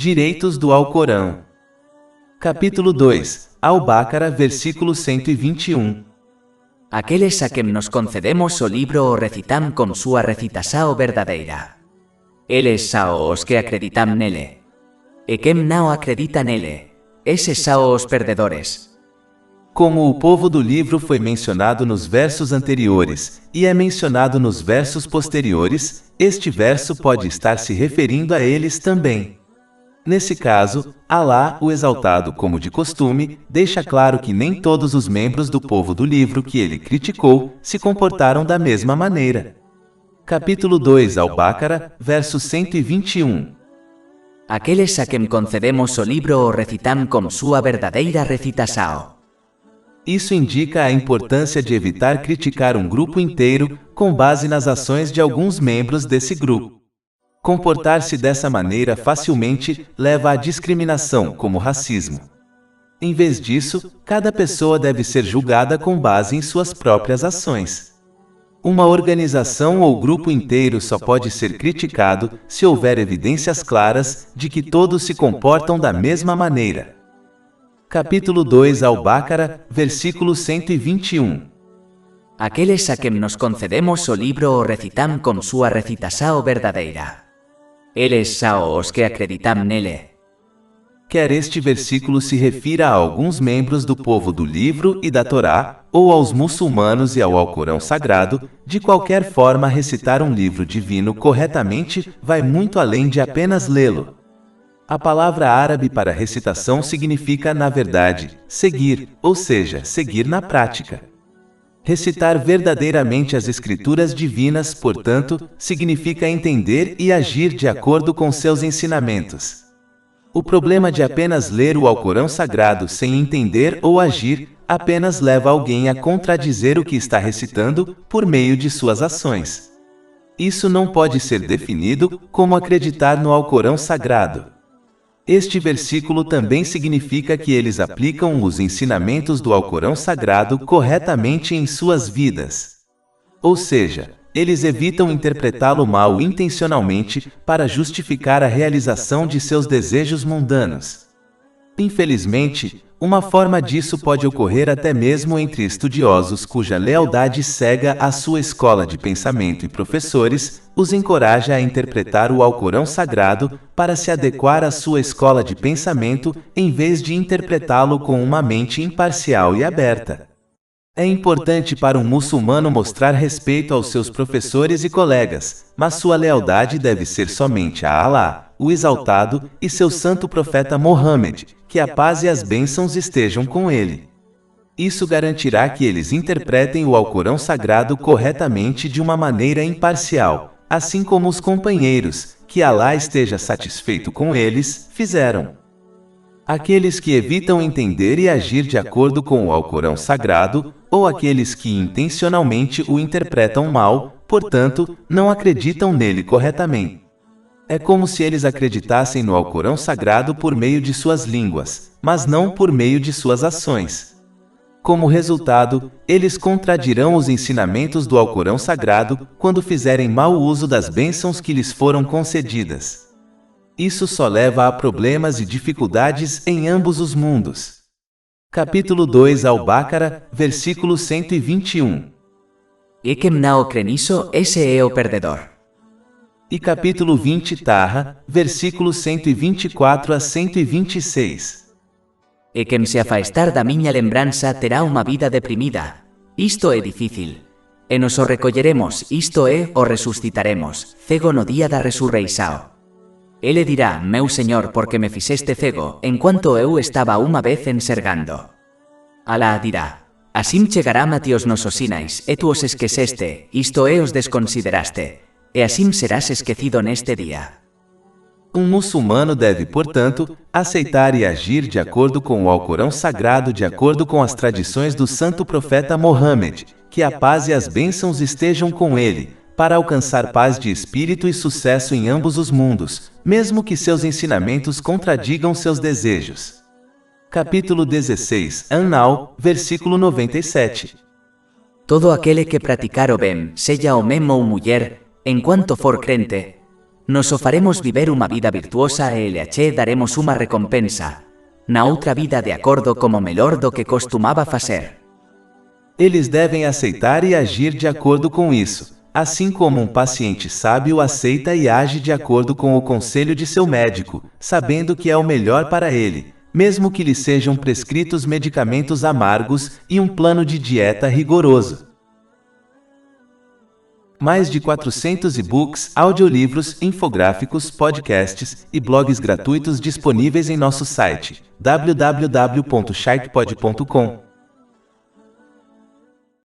Direitos do Alcorão. Capítulo 2, Al-Baqarah, versículo 121. Aqueles a quem nos concedemos o libro o recitam con súa recitação verdadeira. Eles são os que acreditam nele. E quem não acredita nele, esses são os perdedores. Como o povo do livro foi mencionado nos versos anteriores, e é mencionado nos versos posteriores, este verso pode estar se referindo a eles também. Nesse caso, Alá, o Exaltado, como de costume, deixa claro que nem todos os membros do povo do livro que ele criticou se comportaram da mesma maneira. Capítulo 2, Al-Baqarah, verso 121. Aqueles a quem concedemos o livro o recitam com súa verdadeira recitação. Isso indica a importância de evitar criticar um grupo inteiro com base nas ações de alguns membros desse grupo. Comportar-se dessa maneira facilmente leva à discriminação, como racismo. Em vez disso, cada pessoa deve ser julgada com base em suas próprias ações. Uma organização ou grupo inteiro só pode ser criticado se houver evidências claras de que todos se comportam da mesma maneira. Capítulo 2, Al-Baqarah, versículo 121. Aqueles a quem nos concedemos o livro o recitam com súa recitação verdadeira. Eles são os que acreditam nele. Quer este versículo se refira a alguns membros do povo do livro e da Torá, ou aos muçulmanos e ao Alcorão Sagrado, de qualquer forma recitar um livro divino corretamente vai muito além de apenas lê-lo. A palavra árabe para recitação significa, na verdade, seguir, ou seja, seguir na prática. Recitar verdadeiramente as escrituras divinas, portanto, significa entender e agir de acordo com seus ensinamentos. O problema de apenas ler o Alcorão Sagrado sem entender ou agir apenas leva alguém a contradizer o que está recitando por meio de suas ações. Isso não pode ser definido como acreditar no Alcorão Sagrado. Este versículo também significa que eles aplicam os ensinamentos do Alcorão Sagrado corretamente em suas vidas. Ou seja, eles evitam interpretá-lo mal intencionalmente para justificar a realização de seus desejos mundanos. Infelizmente, uma forma disso pode ocorrer até mesmo entre estudiosos cuja lealdade cega à sua escola de pensamento e professores os encoraja a interpretar o Alcorão Sagrado para se adequar à sua escola de pensamento em vez de interpretá-lo com uma mente imparcial e aberta. É importante para um muçulmano mostrar respeito aos seus professores e colegas, mas sua lealdade deve ser somente a Alá, o Exaltado, e seu santo profeta Mohammed, que a paz e as bênçãos estejam com ele. Isso garantirá que eles interpretem o Alcorão Sagrado corretamente de uma maneira imparcial, assim como os companheiros, que Alá esteja satisfeito com eles, fizeram. Aqueles que evitam entender e agir de acordo com o Alcorão Sagrado, ou aqueles que intencionalmente o interpretam mal, portanto, não acreditam nele corretamente. É como se eles acreditassem no Alcorão Sagrado por meio de suas línguas, mas não por meio de suas ações. Como resultado, eles contradirão os ensinamentos do Alcorão Sagrado quando fizerem mau uso das bênçãos que lhes foram concedidas. Isso só leva a problemas e dificuldades em ambos os mundos. Capítulo 2, Al-Baqarah, versículo 121. E quem não crê nisso, esse é o perdedor. E capítulo 20, Taha, versículos 124 a 126. E quem se afastar da minha lembrança terá uma vida deprimida. Isto é difícil. E nos o recolheremos, isto é, o ressuscitaremos, cego no dia da resurreição. Ele dirá, meu Senhor, porque me fizeste cego, enquanto eu estava uma vez enxergando. Alá dirá, assim chegará a ti os nosos sinais, e tu os esqueceste, isto é, os desconsideraste, e assim serás esquecido neste dia. Um muçulmano deve, portanto, aceitar e agir de acordo com o Alcorão Sagrado, de acordo com as tradições do santo profeta Mohammed, que a paz e as bênçãos estejam com ele, para alcançar paz de espírito e sucesso em ambos os mundos, mesmo que seus ensinamentos contradigam seus desejos. Capítulo 16, An-Nahl, versículo 97. Todo aquele que praticar o bem, seja homem ou mulher, enquanto for crente, Nos o faremos viver uma vida virtuosa e lhe daremos uma recompensa na outra vida de acordo como melhor do que costumava fazer. Eles devem aceitar e agir de acordo com isso, assim como um paciente sábio aceita e age de acordo com o conselho de seu médico, sabendo que é o melhor para ele, mesmo que lhe sejam prescritos medicamentos amargos e um plano de dieta rigoroso. Mais de 400 e-books, audiolivros, infográficos, podcasts e blogs gratuitos disponíveis em nosso site www.sharkpod.com.